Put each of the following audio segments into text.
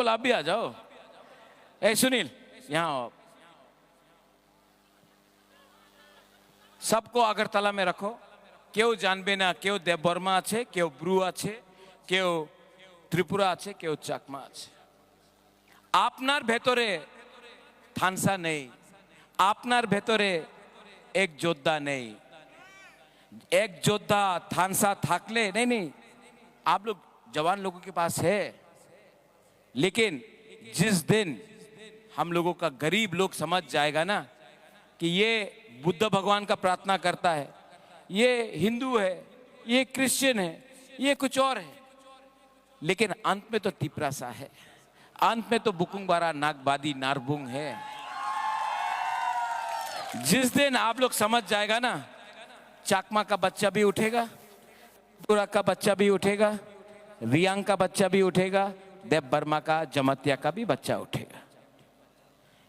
अंकुल आप भी आ जाओ। ए सुनील यहाँ आओ। सबको अगरतला में रखो। केउ जानबे ना केउ देवबर्मा आछे, केउ ब्रू आछे, केउ त्रिपुरा आछे, केउ चाकमा आछे। आपनार भेतरे थानसा नहीं, आपनार भेतरे एक योद्धा नहीं। एक योद्धा थानसा थाकले नहीं, आप लोग जवान लोगों के पास है, लेकिन जिस दिन हम लोगों का गरीब लोग समझ जाएगा ना कि ये बुद्ध भगवान का प्रार्थना करता है, ये हिंदू है, ये क्रिश्चियन है, ये कुछ और है, लेकिन अंत में तो तिपरासा है, अंत में तो बुकुंगबारा नागबादी नारबुंग है। जिस दिन आप लोग समझ जाएगा ना, चाकमा का बच्चा भी उठेगा, त्रिपुरा का बच्चा भी उठेगा, रियांग का बच्चा भी उठेगा, देव बर्मा का जमतिया का भी बच्चा उठेगा।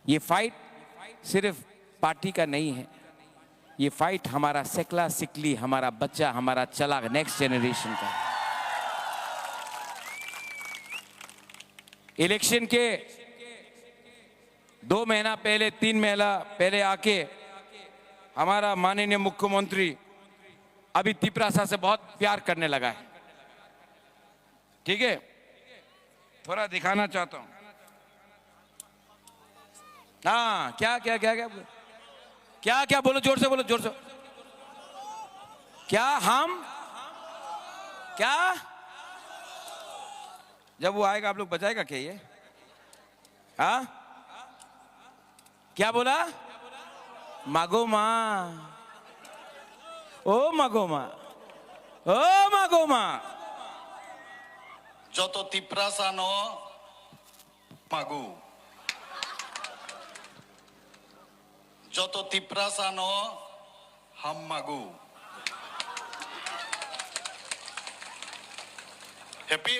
ये फाइट सिर्फ पार्टी का नहीं है, ये फाइट हमारा सेकला सिकली, हमारा बच्चा, हमारा चला नेक्स्ट जनरेशन का। इलेक्शन के 2 महीना पहले, 3 महीना पहले आके हमारा माननीय मुख्यमंत्री अभी तिपरासा से बहुत प्यार करने लगा है। ठीक है, थोड़ा दिखाना चाहता हूं। हाँ, क्या क्या क्या क्या क्या क्या बोलो, जोर से बोलो, जोर से। क्या हम क्या, जब वो आएगा आप लोग बजाएगा क्या ये? हाँ, क्या बोला? मागो माँ, ओ मागो माँ, ओ मागो माँ। যত তিপ্রাসানো মাগু, যত তিপ্রাসানো হাম মাগু। Happy?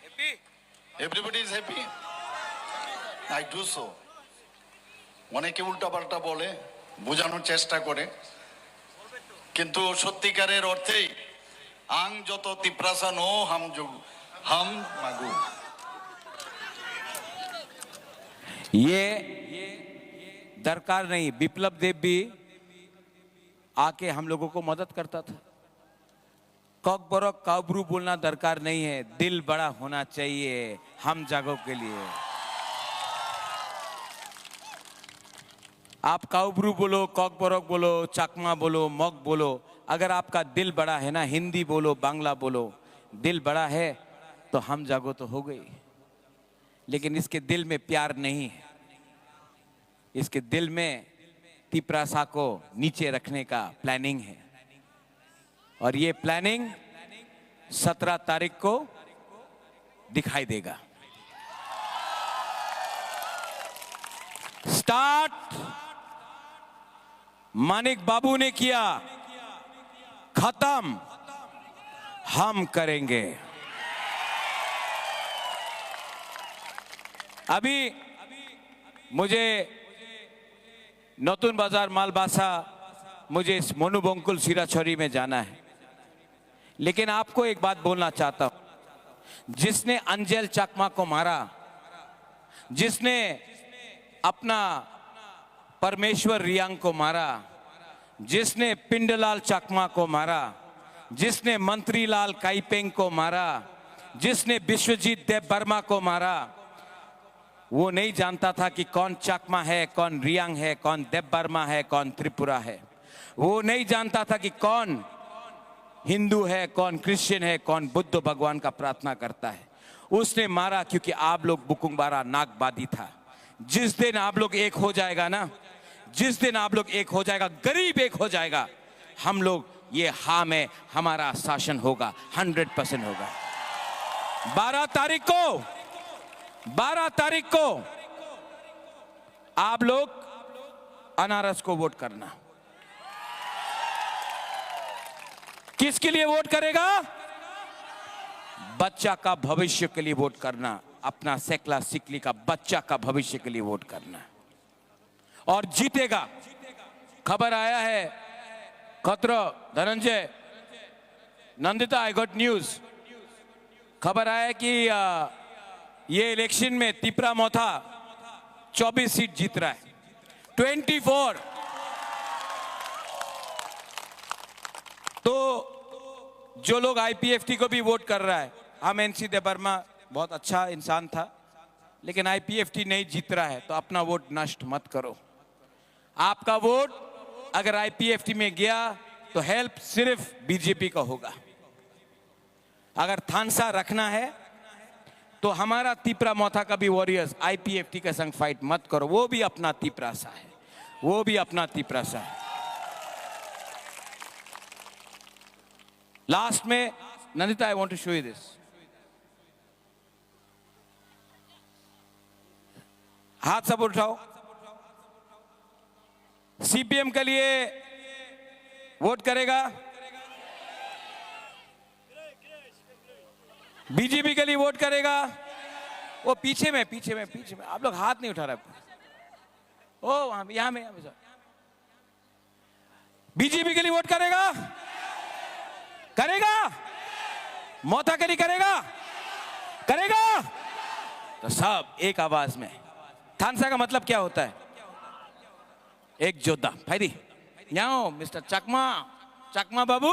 Happy? Everybody is happy? I do so. অনেকে উল্টাপাল্টা বলে, বোঝানোর চেষ্টা করে, কিন্তু সত্যিকারের অর্থেই আং যত তিপ্রাসানো हम मागू। ये दरकार नहीं, विप्लव देव भी आके हम लोगों को मदद करता था। कॉकबरक काबरू बोलना दरकार नहीं है, दिल बड़ा होना चाहिए हम जागो के लिए। आप काबरू बोलो, कॉकबरक बोलो, चाकमा बोलो, मग बोलो, अगर आपका दिल बड़ा है ना, हिंदी बोलो, बांग्ला बोलो, दिल बड़ा है तो हम जागो तो हो गई। लेकिन इसके दिल में प्यार नहीं है, इसके दिल में तिपरासा को नीचे रखने का प्लानिंग है। और ये प्लानिंग 17 तारीख को दिखाई देगा। स्टार्ट मानिक बाबू ने किया, खत्म हम करेंगे। अभी मुझे नतून बाजार मालबासा, मुझे इस मोनुबंकुल सिराछड़ी में जाना है, लेकिन आपको एक बात बोलना चाहता हूं। जिसने अंजेल चाकमा को मारा, जिसने अपना परमेश्वर रियांग को मारा, जिसने पिंडलाल चाकमा को मारा, जिसने मंत्रीलाल काइपेंग को मारा, जिसने विश्वजीत देव बर्मा को मारा, वो नहीं जानता था कि कौन चाकमा है, कौन रियांग है, कौन देव बर्मा है, कौन त्रिपुरा है। वो नहीं जानता था कि कौन हिंदू है, कौन क्रिश्चियन है, कौन बुद्ध भगवान का प्रार्थना करता है। उसने मारा क्योंकि आप लोग बुकुंगबारा नागबादी था। जिस दिन आप लोग एक हो जाएगा ना, जिस दिन आप लोग एक हो जाएगा, गरीब एक हो जाएगा, हम लोग ये हाँ में हमारा शासन होगा, 100% होगा। 12 तारीख को आप लोग अनारस को वोट करना। किसके लिए वोट करेगा? बच्चा का भविष्य के लिए वोट करना, अपना सेकला सिकली का बच्चा का भविष्य के लिए वोट करना, और जीतेगा। खबर आया है, खतरो Dhananjay, Nandita, I got news, खबर आया कि ये इलेक्शन में तिपरा मोथा 24 सीट जीत रहा है, 24। तो जो लोग आईपीएफटी को भी वोट कर रहा है, हम एनसी देबर्मा बहुत अच्छा इंसान था, लेकिन आईपीएफटी नहीं जीत रहा है, तो अपना वोट नष्ट मत करो। आपका वोट अगर आईपीएफटी में गया तो हेल्प सिर्फ बीजेपी का होगा। अगर थानसा रखना है तो हमारा तिपरा मोथा का भी वॉरियर्स आईपीएफटी के संग फाइट मत करो, वो भी अपना तिपरा सा है, वो भी अपना तिपरा सा है। लास्ट में Nandita, I want to show you this. हाथ सब उठाओ। सीपीएम के लिए वोट करेगा, बीजेपी के लिए वोट करेगा। वो पीछे में आप लोग हाथ नहीं उठा रहे। ओ वहां पे, यहां में बीजेपी के लिए वोट करेगा, मोथा के लिए करेगा। तो सब एक आवाज में। थानसा का मतलब क्या होता है? एक योद्धा। भाई यहाँ मिस्टर चकमा बाबू,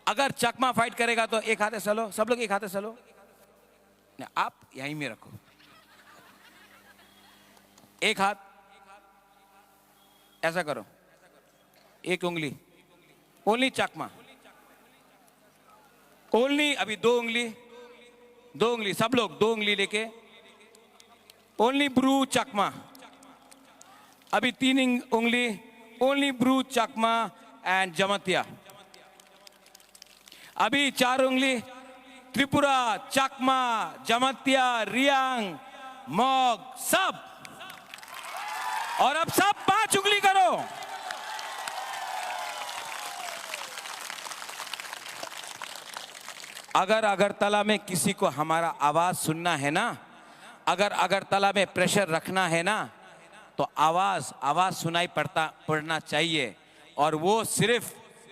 अगर चकमा फाइट करेगा तो एक हाथ से चलो, सब लोग एक हाथ से चलो। आप यहीं में रखो, एक हाथ ऐसा करो, एक उंगली ओनली चकमा, ओनली। अभी दो उंगली सब लोग 2 उंगली लेके ओनली ब्रू चकमा। अभी 3 उंगली ओनली ब्रू चकमा एंड जमतिया। अभी 4 उंगली त्रिपुरा, चकमा, जमतिया, रियांग, मोग सब। और अब सब 5 उंगली करो। अगर अगरतला में किसी को हमारा आवाज सुनना है ना, अगर अगरतला में प्रेशर रखना है ना, तो आवाज सुनाई पड़ना चाहिए। और वो सिर्फ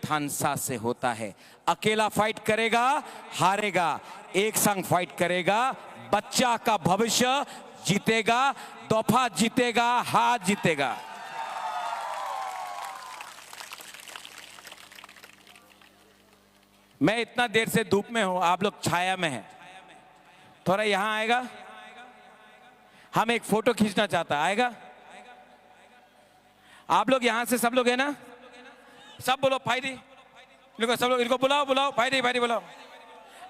थानसा से होता है। अकेला फाइट करेगा हारेगा, एक संग फाइट करेगा बच्चा का भविष्य जीतेगा, दफा जीतेगा, हाथ जीतेगा। मैं इतना देर से धूप में हूं, आप लोग छाया में हैं, थोड़ा यहां आएगा, हम एक फोटो खींचना चाहता है, आएगा? आप लोग यहां से सब लोग है ना? सब बोलो फायदी, सब लोग इनको बुलाओ फायदी बुलाओ।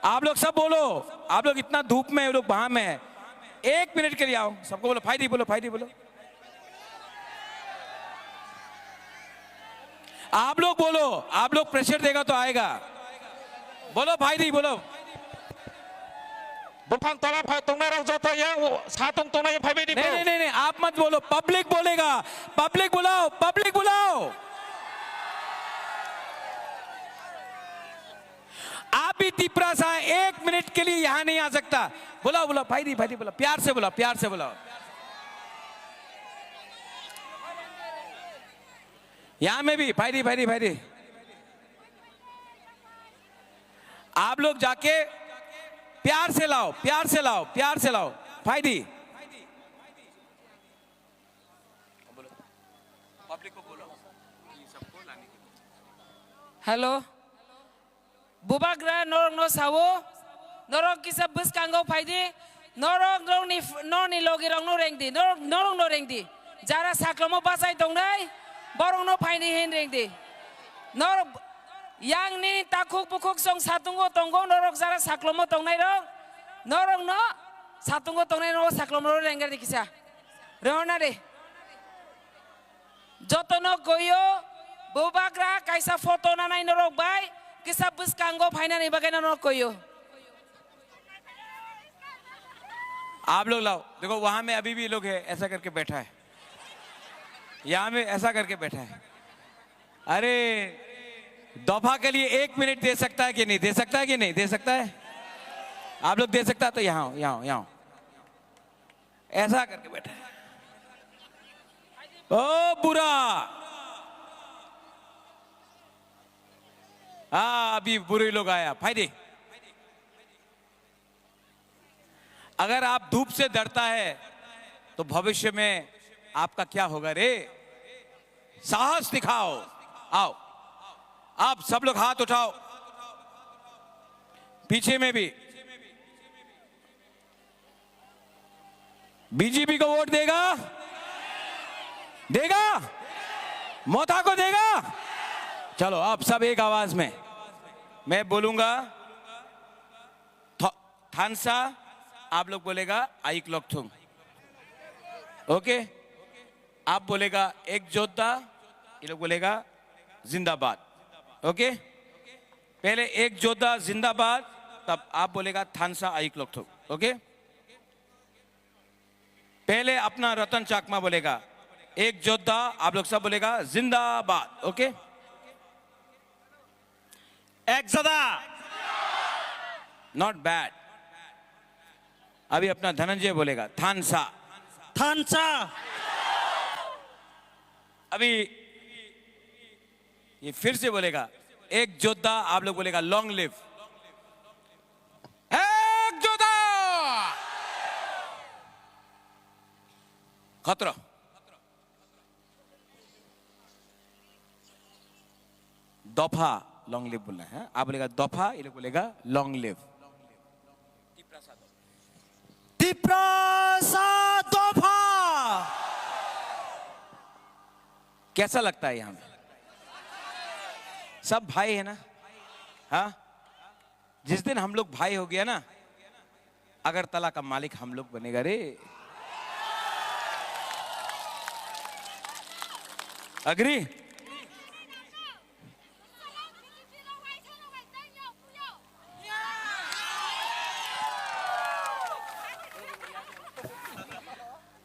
आप लोग सब बोलो, आप लोग इतना धूप में, लोग वहां में है, 1 मिनट के लिए आओ, सबको बोलो फायदी बोलो। आप लोग बोलो, आप लोग प्रेशर देगा तो आएगा। बोलो फायदी बोलो। नहीं, आप मत बोलो, पब्लिक बोलेगा। पब्लिक बुलाओ। आप भी तिपरा सा 1 मिनट के लिए यहां नहीं आ सकता। बुलाओ फायदी बोलो, प्यार से बुलाओ। यहां में भी फायदी। आप लोग जाके प्यार से लाओ फायदी। पब्लिक को बोलो सबको लाने के लिए। हेलो बुबाग्रा नरक नो सावो नरक किसा बस कांगो फायदी नरक नरनि लोगी रंग नो रेंगदी नरक नो रेंगदी जारा साक्लमो बासाय दंनाय बरं नो फायदी हेन रेंगदी नरक yang ni takuk pukuk song satunggo tonggo norok zara saklomo tongnai rong norok no satunggo tongnai no saklomo rengar dikisa rona de jotono goyo bubagra kaisa foto nanai norok bai kisa bus kanggo phaina ni bagai norok goyo। आप लोग लाओ, देखो वहां में अभी भी लोग है ऐसा करके बैठा है, यहां में ऐसा करके बैठा है। अरे दफा के लिए 1 मिनट दे सकता है कि नहीं दे सकता है? आप लोग दे सकता है तो यहाँ ऐसा करके बैठा है। ओ बुरा, हाँ अभी बुरे लोग आया फायदे। अगर आप धूप से डरता है तो भविष्य में आपका क्या होगा रे? साहस दिखाओ। आओ, आप सब लोग हाथ उठाओ, पीछे में भी। बीजेपी को वोट देगा? देगा? मोथा को देगा? चलो आप सब एक आवाज में, मैं बोलूंगा थानसा, आप लोग बोलेगा आइक लोकथुंग। ओके, आप बोलेगा एक जोधा, ये लोग बोलेगा जिंदाबाद। ओके, पहले एक जोधा जिंदाबाद, तब आप बोलेगा थानसा आइक लोकथुंग। ओके, पहले अपना रतन चाकमा बोलेगा एक जोधा, आप लोग सब बोलेगा जिंदाबाद। ओके, एक जोधा, नॉट बैड। अभी अपना धनंजय बोलेगा थानसा। थानसा, अभी ये फिर से बोलेगा एक जोधा, आप लोग बोलेगा लॉन्ग लिव। एक जोधा, खतरा। दफा लॉन्ग लिव बोलना है, आप बोलेगा दफा, ये लोग बोलेगा लॉन्ग लिव। तिप्रासा तोफा। कैसा लगता है यहां पे? सब भाई है ना? हाँ, जिस दिन हम लोग भाई हो गया ना, अगरतला का मालिक हम लोग बनेगा रे। Agree?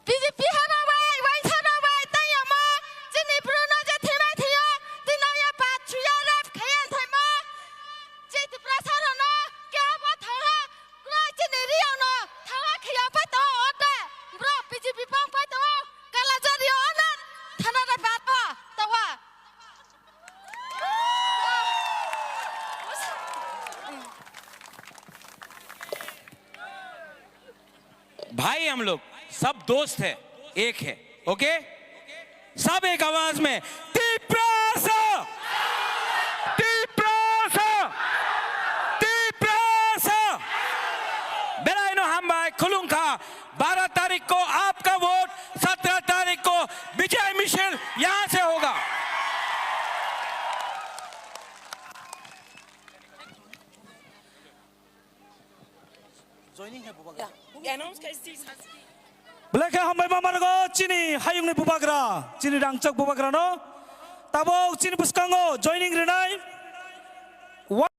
BJP Hà Nội, Vay Hà Nội, Tây Nhật Mơ, Trên Nhi Bruno, Trên Thế Mai Thế Yo, Trên Nông Nhật Bạc, Chú Gia Rạp, Khải An Thái Mơ, Trên Tiếp Ra Sa Rò Nô, Kia Bó Thảo Hà, Rồi Trên Nhi Ri Ông Nô, Thảo Hà Khải Yo Bát Tổ Ốt Đê, Bro, BJP Bông Bát Tổ, Cả Là Gia Ri Ốt Nát, Thà Nà Đà Bát Bó, Tàu Hòa. भाई हम लोग सब दोस्त है, एक है। Okay, सब एक आवाज में तिप्रासा, तिप्रासा, तिप्रासा। बेराइनो हम भाई खुलूंगा। 12 तारीख को आपका वोट, 17 तारीख को विजय मिशेल यहां से होगा। Belakang hambai mamanago cini hayung ni bubagra, cini rangcak bubagra no, tabok cini buskango joining renai.